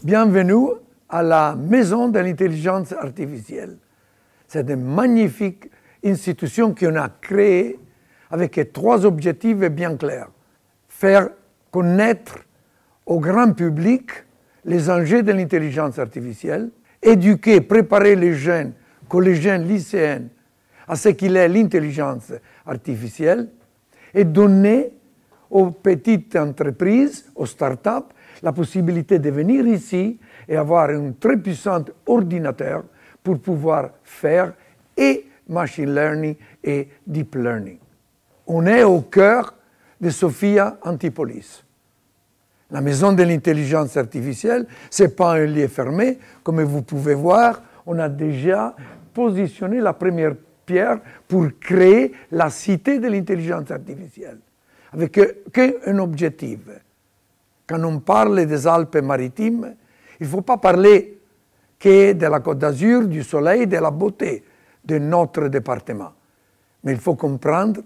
Bienvenue à la Maison de l'intelligence artificielle. C'est une magnifique institution qu'on a créée avec trois objectifs bien clairs. Faire connaître au grand public les enjeux de l'intelligence artificielle, éduquer, préparer les jeunes, collégiens, lycéens à ce qu'il est l'intelligence artificielle et donner aux petites entreprises, aux startups, la possibilité de venir ici et avoir un très puissant ordinateur pour pouvoir faire et machine learning et deep learning. On est au cœur de Sophia Antipolis. La maison de l'intelligence artificielle, ce n'est pas un lieu fermé. Comme vous pouvez voir, on a déjà positionné la première pierre pour créer la cité de l'intelligence artificielle, avec qu'un objectif. Quand on parle des Alpes-Maritimes, il ne faut pas parler que de la Côte d'Azur, du soleil, de la beauté de notre département. Mais il faut comprendre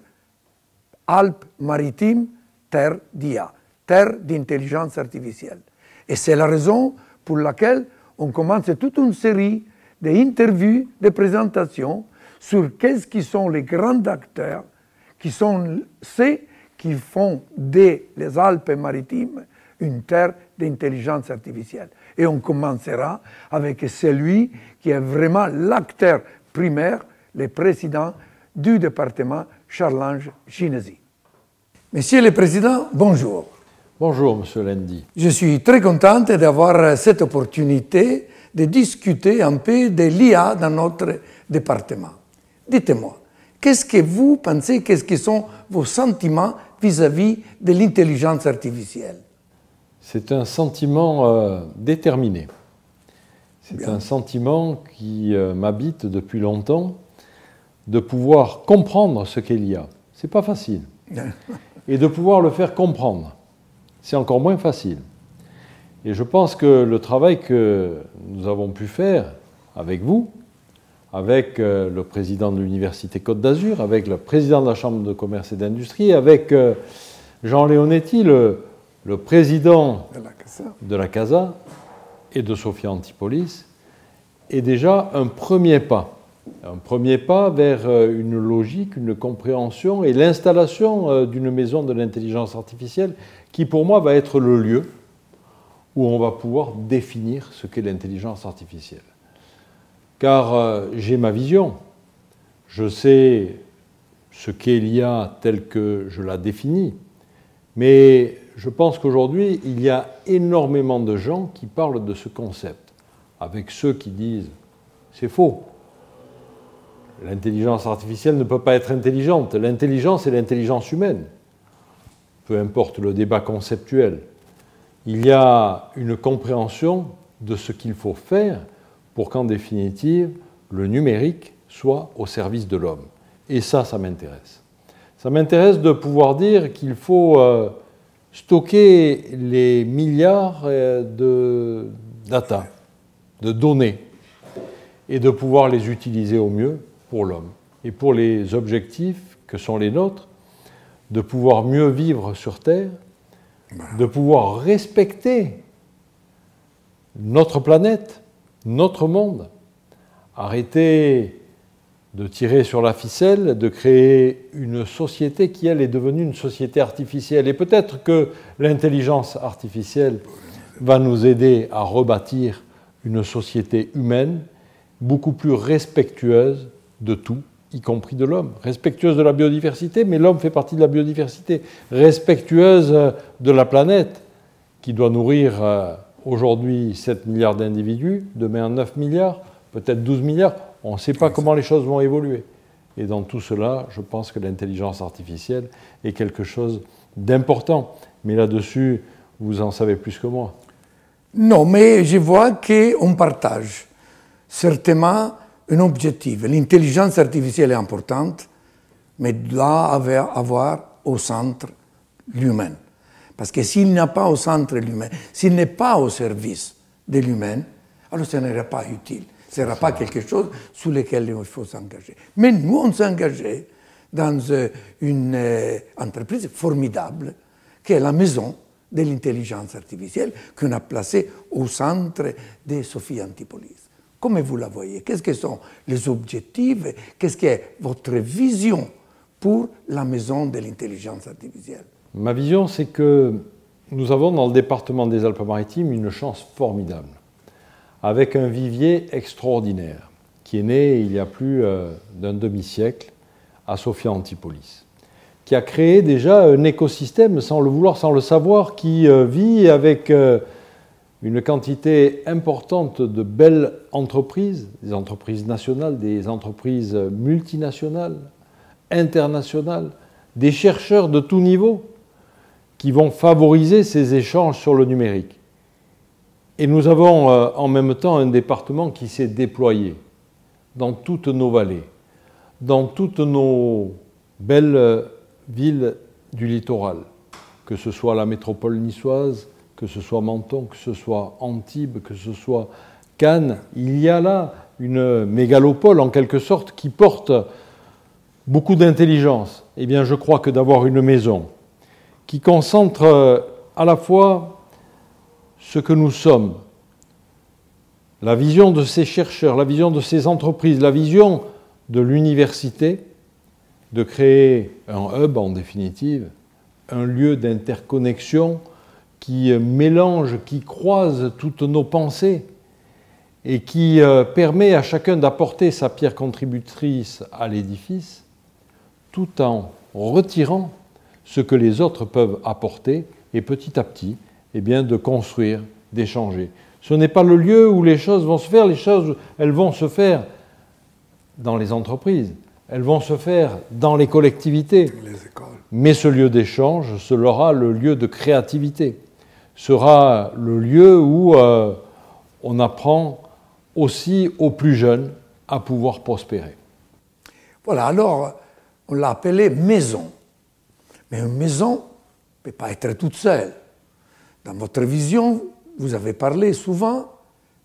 Alpes-Maritimes, terre d'IA, terre d'intelligence artificielle. Et c'est la raison pour laquelle on commence toute une série d'interviews, de présentations sur qu'est-ce qui sont les grands acteurs, qui sont ceux qui font des Alpes-Maritimes une terre d'intelligence artificielle. Et on commencera avec celui qui est vraiment l'acteur primaire, le président du département, Charles-Ange Ginesi. Monsieur le Président, bonjour. Bonjour, Monsieur Lendy. Je suis très contente d'avoir cette opportunité de discuter un peu de l'IA dans notre département. Dites-moi, qu'est-ce que vous pensez, qu'est-ce que sont vos sentiments vis-à-vis de l'intelligence artificielle? C'est un sentiment déterminé. C'est un sentiment qui m'habite depuis longtemps, de pouvoir comprendre ce qu'est l'IA. Ce n'est pas facile. Et de pouvoir le faire comprendre, c'est encore moins facile. Et je pense que le travail que nous avons pu faire avec vous, avec le président de l'Université Côte d'Azur, avec le président de la Chambre de commerce et d'industrie, avec Jean Leonetti, le président de la CASA et de Sophia Antipolis, est déjà un premier pas. Un premier pas vers une logique, une compréhension et l'installation d'une maison de l'intelligence artificielle qui, pour moi, va être le lieu où on va pouvoir définir ce qu'est l'intelligence artificielle. Car j'ai ma vision, je sais ce qu'est l'IA telle que je la définis, mais je pense qu'aujourd'hui, il y a énormément de gens qui parlent de ce concept, avec ceux qui disent « c'est faux ». L'intelligence artificielle ne peut pas être intelligente. L'intelligence est l'intelligence humaine. Peu importe le débat conceptuel. Il y a une compréhension de ce qu'il faut faire pour qu'en définitive, le numérique soit au service de l'homme. Et ça m'intéresse. Ça m'intéresse de pouvoir dire qu'il faut stocker les milliards de data, de données, et de pouvoir les utiliser au mieux pour l'homme. Et pour les objectifs que sont les nôtres, de pouvoir mieux vivre sur Terre, de pouvoir respecter notre planète, notre monde, arrêter de tirer sur la ficelle, de créer une société qui, elle, est devenue une société artificielle. Et peut-être que l'intelligence artificielle va nous aider à rebâtir une société humaine beaucoup plus respectueuse de tout, y compris de l'homme. Respectueuse de la biodiversité, mais l'homme fait partie de la biodiversité. Respectueuse de la planète, qui doit nourrir aujourd'hui 7 milliards d'individus, demain 9 milliards, peut-être 12 milliards. On ne sait pas comment les choses vont évoluer. Et dans tout cela, je pense que l'intelligence artificielle est quelque chose d'important. Mais là-dessus, vous en savez plus que moi. Non, mais je vois qu'on partage certainement un objectif. L'intelligence artificielle est importante, mais doit avoir au centre l'humain. Parce que s'il n'y a pas au centre l'humain, s'il n'est pas au service de l'humain, alors ce n'est pas utile. Ce ne sera pas quelque chose sur lequel il faut s'engager. Mais nous, on s'est engagé dans une entreprise formidable, qui est la maison de l'intelligence artificielle, qu'on a placée au centre de Sophie Antipolis. Comment vous la voyez? Qu'est-ce que sont les objectifs? Qu'est-ce que est votre vision pour la maison de l'intelligence artificielle? Ma vision, c'est que nous avons dans le département des Alpes-Maritimes une chance formidable, avec un vivier extraordinaire, qui est né il y a plus d'un demi-siècle à Sophia Antipolis, qui a créé déjà un écosystème, sans le vouloir, sans le savoir, qui vit avec une quantité importante de belles entreprises, des entreprises nationales, des entreprises multinationales, internationales, des chercheurs de tout niveau qui vont favoriser ces échanges sur le numérique. Et nous avons en même temps un département qui s'est déployé dans toutes nos vallées, dans toutes nos belles villes du littoral, que ce soit la métropole niçoise, que ce soit Menton, que ce soit Antibes, que ce soit Cannes. Il y a là une mégalopole en quelque sorte qui porte beaucoup d'intelligence. Eh bien, je crois que d'avoir une maison qui concentre à la fois ce que nous sommes, la vision de ces chercheurs, la vision de ces entreprises, la vision de l'université, de créer un hub en définitive, un lieu d'interconnexion qui mélange, qui croise toutes nos pensées et qui permet à chacun d'apporter sa pierre contributrice à l'édifice, tout en retirant ce que les autres peuvent apporter et petit à petit, eh bien, de construire, d'échanger. Ce n'est pas le lieu où les choses vont se faire, les choses, elles vont se faire dans les entreprises, elles vont se faire dans les collectivités. Les écoles. Mais ce lieu d'échange sera le lieu de créativité, sera le lieu où on apprend aussi aux plus jeunes à pouvoir prospérer. Voilà, alors on l'a appelée maison. Mais une maison ne peut pas être toute seule. Dans votre vision, vous avez parlé souvent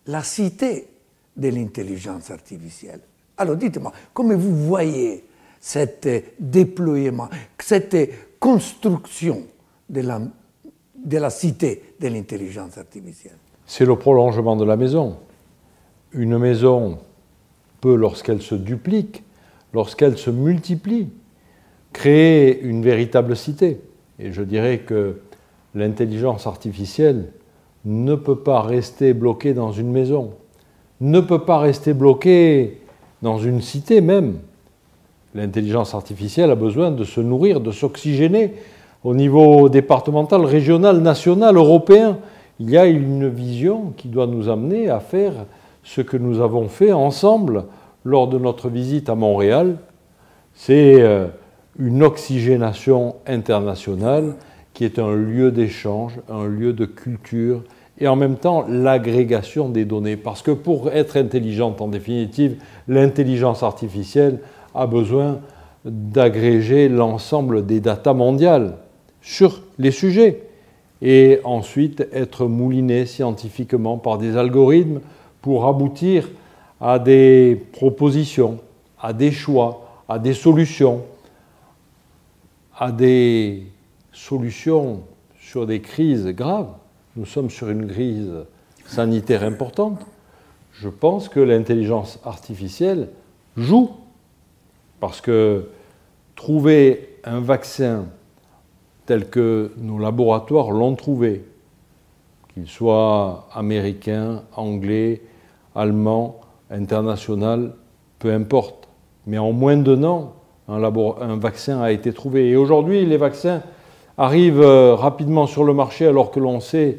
de la cité de l'intelligence artificielle. Alors dites-moi, comment vous voyez cet déploiement, cette construction de la cité de l'intelligence artificielle? C'est le prolongement de la maison. Une maison peut, lorsqu'elle se duplique, lorsqu'elle se multiplie, créer une véritable cité. Et je dirais que l'intelligence artificielle ne peut pas rester bloquée dans une maison, ne peut pas rester bloquée dans une cité même. L'intelligence artificielle a besoin de se nourrir, de s'oxygéner au niveau départemental, régional, national, européen. Il y a une vision qui doit nous amener à faire ce que nous avons fait ensemble lors de notre visite à Montréal. C'est une oxygénation internationale qui est un lieu d'échange, un lieu de culture et en même temps l'agrégation des données. Parce que pour être intelligente, en définitive, l'intelligence artificielle a besoin d'agréger l'ensemble des datas mondiales sur les sujets et ensuite être moulinée scientifiquement par des algorithmes pour aboutir à des propositions, à des choix, à des solutions, à des solutions sur des crises graves. Nous sommes sur une crise sanitaire importante. Je pense que l'intelligence artificielle joue parce que trouver un vaccin tel que nos laboratoires l'ont trouvé, qu'il soit américain, anglais, allemand, international, peu importe, mais en moins d'un an, un vaccin a été trouvé. Et aujourd'hui, les vaccins arrivent rapidement sur le marché alors que l'on sait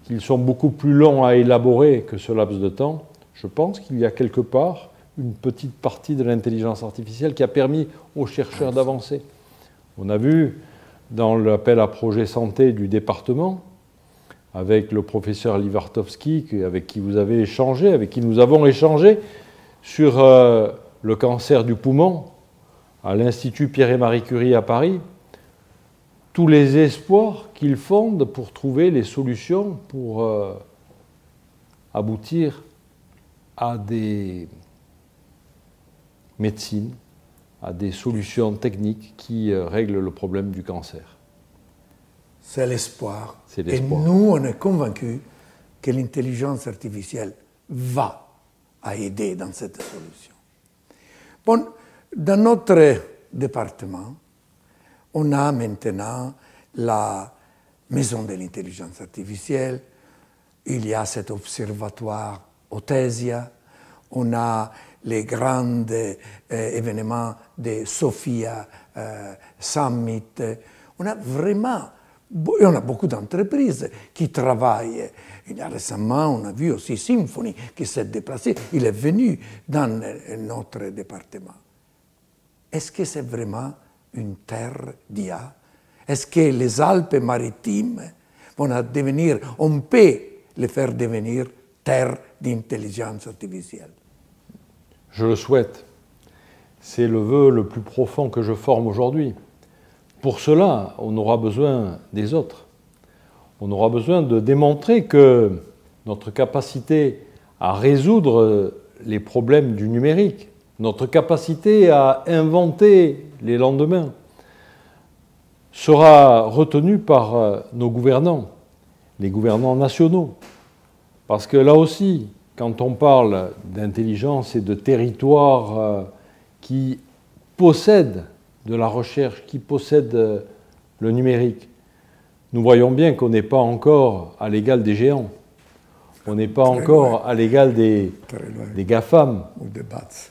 qu'ils sont beaucoup plus longs à élaborer que ce laps de temps. Je pense qu'il y a quelque part une petite partie de l'intelligence artificielle qui a permis aux chercheurs d'avancer. On a vu dans l'appel à projet santé du département, avec le professeur Livartowski, avec qui vous avez échangé, avec qui nous avons échangé sur le cancer du poumon à l'Institut Pierre et Marie Curie à Paris, tous les espoirs qu'ils fondent pour trouver les solutions pour aboutir à des médecines, à des solutions techniques qui règlent le problème du cancer. C'est l'espoir. Et nous, on est convaincus que l'intelligence artificielle va aider dans cette solution. Bon, dans notre département, on a maintenant la maison de l'intelligence artificielle, il y a cet observatoire Otesia, on a les grands événements de Sophia Summit, on a vraiment, et on a beaucoup d'entreprises qui travaillent. Il y a récemment, on a vu aussi Symphony qui s'est déplacé, il est venu dans notre département. Est-ce que c'est vraiment une terre d'IA? Est-ce que les Alpes-Maritimes vont devenir, on peut les faire devenir terre d'intelligence artificielle? Je le souhaite. C'est le vœu le plus profond que je forme aujourd'hui. Pour cela, on aura besoin des autres. On aura besoin de démontrer que notre capacité à résoudre les problèmes du numérique, notre capacité à inventer les lendemains, sera retenue par nos gouvernants, les gouvernants nationaux. Parce que là aussi, quand on parle d'intelligence et de territoires qui possèdent de la recherche, qui possèdent le numérique, nous voyons bien qu'on n'est pas encore à l'égal des géants. On n'est pas encore à l'égal des GAFAM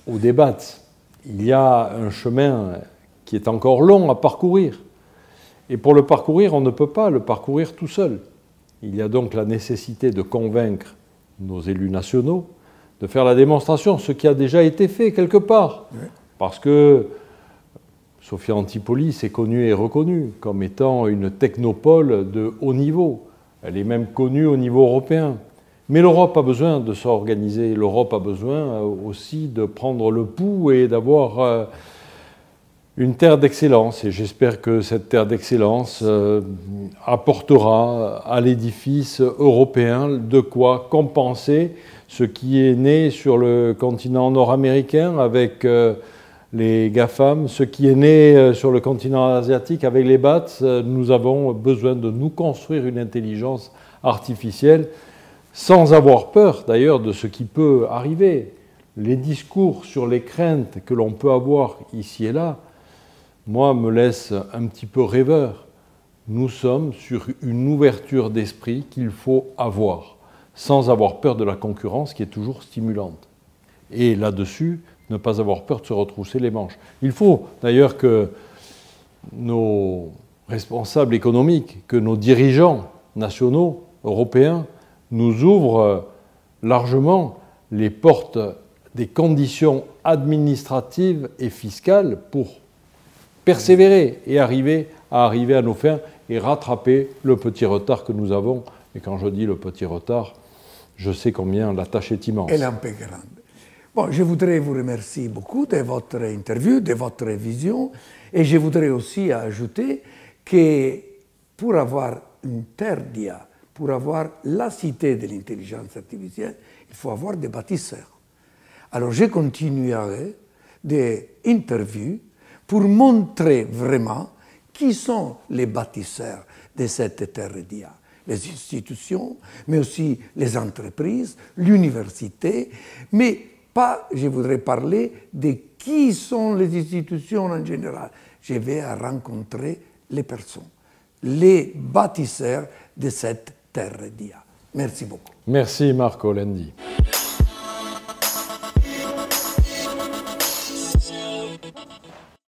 ou des BATS. Il y a un chemin qui est encore long à parcourir. Et pour le parcourir, on ne peut pas le parcourir tout seul. Il y a donc la nécessité de convaincre nos élus nationaux de faire la démonstration, ce qui a déjà été fait quelque part. Oui. Parce que Sophia Antipolis est connue et reconnue comme étant une technopole de haut niveau. Elle est même connue au niveau européen. Mais l'Europe a besoin de s'organiser. L'Europe a besoin aussi de prendre le pouls et d'avoir une terre d'excellence. Et j'espère que cette terre d'excellence apportera à l'édifice européen de quoi compenser ce qui est né sur le continent nord-américain avec les GAFAM, ce qui est né sur le continent asiatique avec les BATS. Nous avons besoin de nous construire une intelligence artificielle sans avoir peur d'ailleurs de ce qui peut arriver. Les discours sur les craintes que l'on peut avoir ici et là, moi, me laissent un petit peu rêveur. Nous sommes sur une ouverture d'esprit qu'il faut avoir, sans avoir peur de la concurrence qui est toujours stimulante. Et là-dessus, ne pas avoir peur de se retrousser les manches. Il faut d'ailleurs que nos responsables économiques, que nos dirigeants nationaux, européens, nous ouvrent largement les portes des conditions administratives et fiscales pour persévérer et arriver à nos fins et rattraper le petit retard que nous avons. Et quand je dis le petit retard, je sais combien la tâche est immense. Elle est un peu grande. Bon, je voudrais vous remercier beaucoup de votre interview, de votre vision. Et je voudrais aussi ajouter que pour avoir une terre d'IA, pour avoir la cité de l'intelligence artificielle, il faut avoir des bâtisseurs. Alors je continuerai des interviews pour montrer vraiment qui sont les bâtisseurs de cette terre d'IA. Les institutions, mais aussi les entreprises, l'université, mais pas, je voudrais parler de qui sont les institutions en général. Je vais rencontrer les personnes, les bâtisseurs de cette terre d'IA. Merci beaucoup. Merci Marco Lendi.